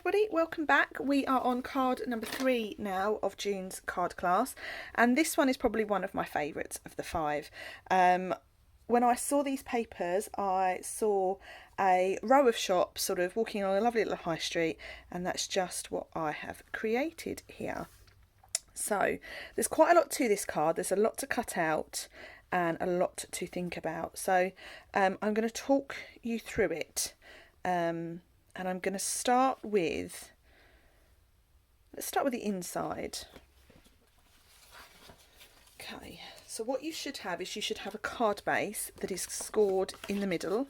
everybody, welcome back. We are on card number 3 now of June's card class, and this one is probably one of my favourites of the 5. When I saw these papers, I saw a row of shops sort of walking on a lovely little high street, and that's just what I have created here. So there's quite a lot to this card. There's a lot to cut out and a lot to think about. So I'm going to talk you through it, and I'm going to start with, let's start with the inside. Okay, so what you should have is you should have a card base that is scored in the middle.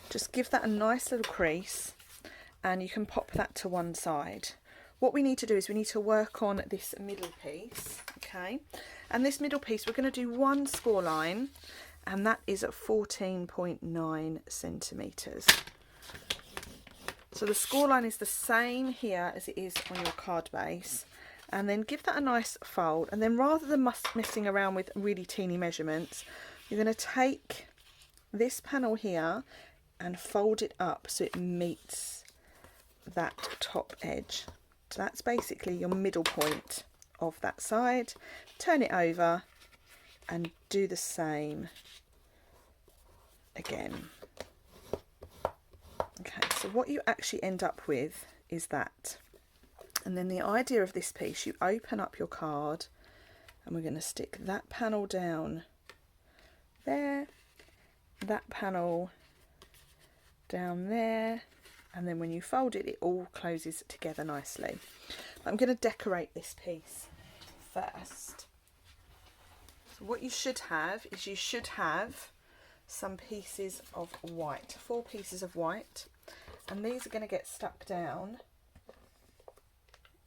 Just give that a nice little crease, and you can pop that to one side. What we need to do is we need to work on this middle piece, okay? And this middle piece, we're going to do one score line, and that is at 14.9 centimetres. So the score line is the same here as it is on your card base. And then give that a nice fold. And then rather than messing around with really teeny measurements, you're going to take this panel here and fold it up so it meets that top edge. So that's basically your middle point of that side. Turn it over and do the same again. Okay, so what you actually end up with is that. And then the idea of this piece, you open up your card and we're going to stick that panel down there, that panel down there, and then when you fold it, it all closes together nicely. I'm going to decorate this piece first. So what you should have is you should have some pieces of white, 4 pieces of white, and these are going to get stuck down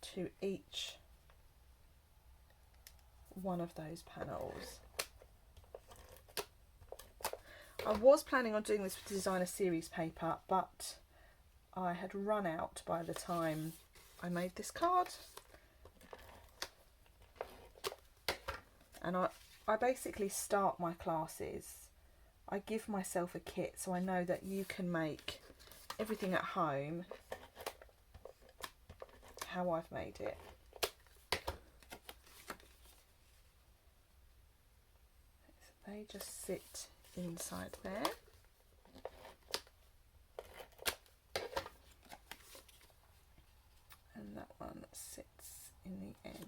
to each one of those panels. I was planning on doing this with designer series paper, but I had run out by the time I made this card, and I basically start my classes, I give myself a kit so I know that you can make everything at home how I've made it. So they just sit inside there. And that one sits in the end.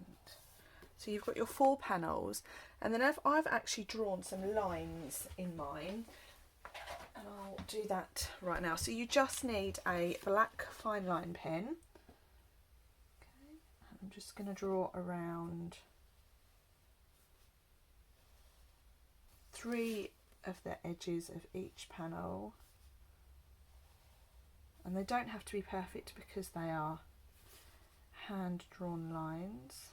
So you've got your 4 panels, and then I've actually drawn some lines in mine, and I'll do that right now. So you just need a black fine line pen. Okay, I'm just going to draw around 3 of the edges of each panel, and they don't have to be perfect because they are hand drawn lines.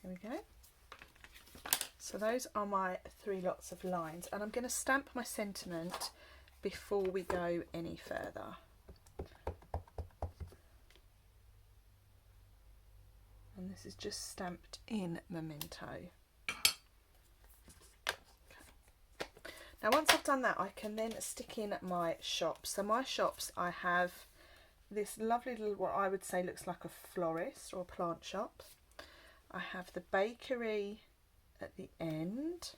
Here we go. So those are my 3 lots of lines, and I'm going to stamp my sentiment before we go any further. And this is just stamped in Memento. Okay. Now once I've done that, I can then stick in my shops. So my shops, I have this lovely little, what I would say looks like a florist or a plant shop. I have the bakery at the end.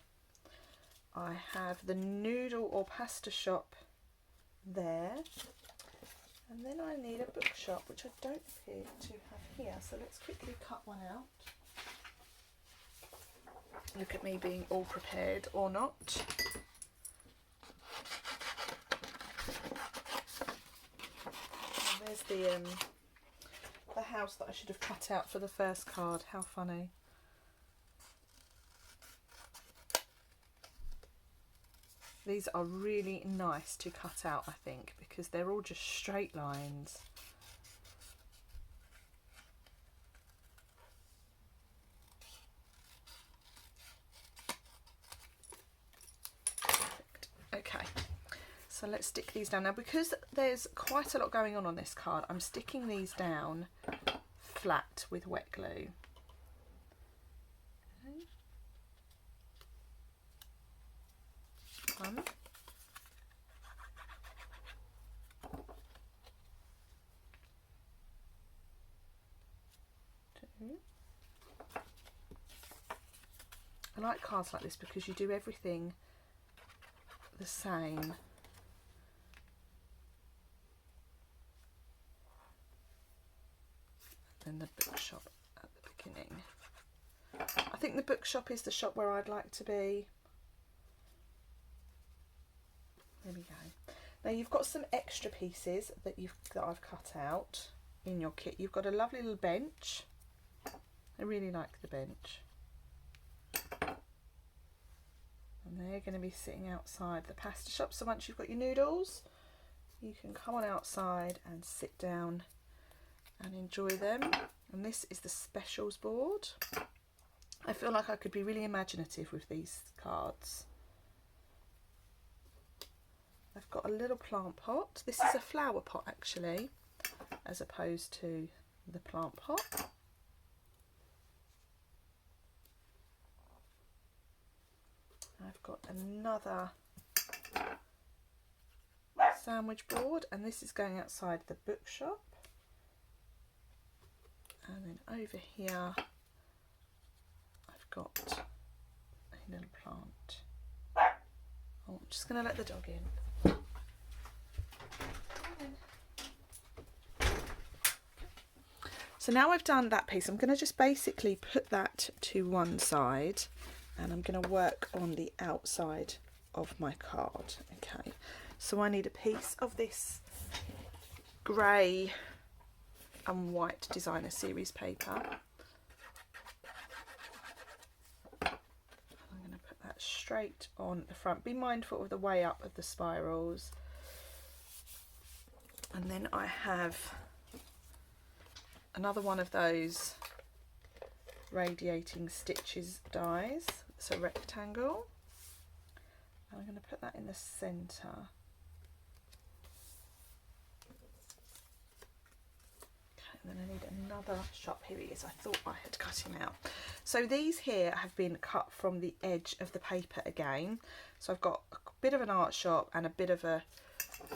I have the noodle or pasta shop there. And then I need a bookshop, which I don't appear to have here. So let's quickly cut one out. Look at me being all prepared or not. And there's the house that I should have cut out for the first card. How funny. These are really nice to cut out, I think, because they're all just straight lines. Perfect. Okay, so So let's stick these down. Now, because there's quite a lot going on this card, I'm sticking these down flat with wet glue. Okay. 1, 2. I like cards like this because you do everything the same. And the bookshop at the beginning. I think the bookshop is the shop where I'd like to be. There we go. Now you've got some extra pieces that I've cut out in your kit. You've got a lovely little bench. I really like the bench. And they're going to be sitting outside the pasta shop. So once you've got your noodles, you can come on outside and sit down and enjoy them. And this is the specials board. I feel like I could be really imaginative with these cards. I've got a little plant pot. This is a flower pot actually, as opposed to the plant pot. I've got another sandwich board, and this is going outside the bookshop. And then over here I've got a little plant. Oh, I'm just going to let the dog in. So now I've done that piece, I'm going to just basically put that to one side, and I'm going to work on the outside of my card. Okay, so I need a piece of this grey and white designer series paper. I'm going to put that straight on the front. Be mindful of the way up of the spirals. And then I have another one of those radiating stitches dies. It's a rectangle. And I'm going to put that in the centre. And then I need another sharp. Here he is. I thought I had cut him out. So these here have been cut from the edge of the paper again. So I've got a bit of an art shop and a bit of a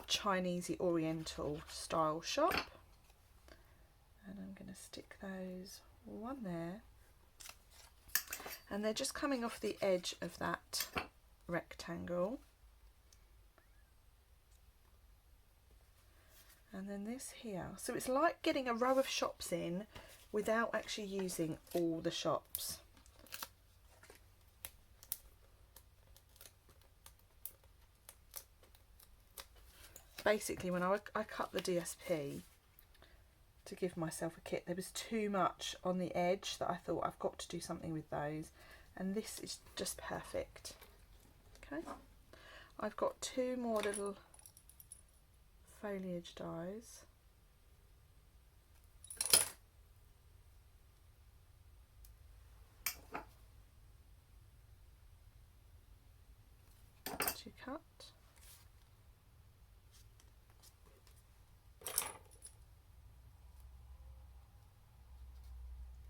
Chinesey Oriental style shop. And I'm going to stick those one there. And they're just coming off the edge of that rectangle. And then this here, so it's like getting a row of shops in without actually using all the shops. Basically, when I cut the DSP to give myself a kit, there was too much on the edge that I thought I've got to do something with those, and this is just perfect. Okay, I've got 2 more little foliage dies. To cut.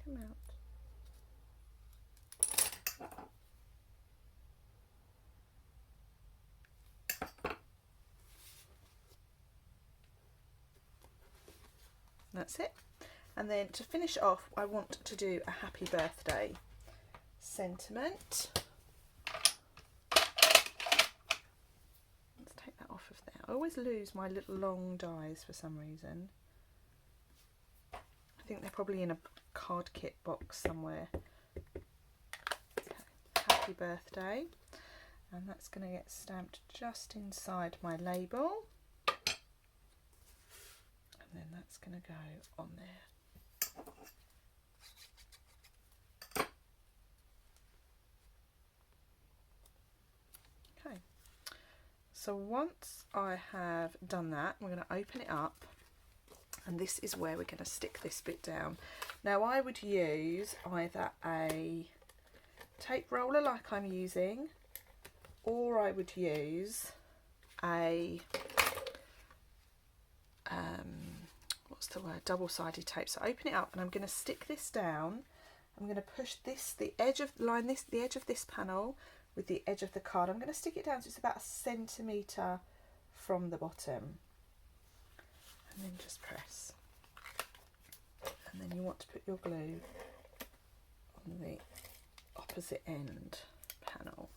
Come out. That's it. And then to finish off, I want to do a happy birthday sentiment. Let's take that off of there. I always lose my little long dies for some reason. I think they're probably in a card kit box somewhere. Okay. Happy birthday. And that's going to get stamped just inside my label. And then that's going to go on there. Okay, so once I have done that, we're going to open it up, and this is where we're going to stick this bit down. Now I would use either a tape roller like I'm using, or I would use a what's the word, double-sided tape. So open it up, and I'm going to stick this down. I'm going to push this, the edge of this panel with the edge of the card. I'm going to stick it down so it's about 1 centimetre from the bottom, and then just press. And then you want to put your glue on the opposite end panel.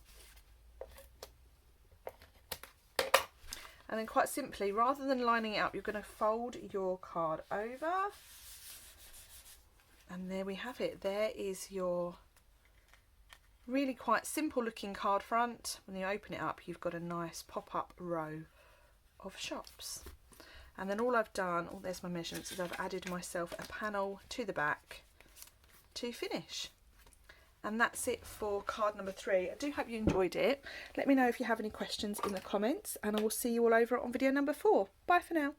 And then quite simply, rather than lining it up, you're going to fold your card over. And there we have it. There is your really quite simple looking card front. When you open it up, you've got a nice pop-up row of shops. And then all I've done, oh, there's my measurements, is I've added myself a panel to the back to finish. And that's it for card number 3. I do hope you enjoyed it. Let me know if you have any questions in the comments, and I will see you all over on video number 4. Bye for now.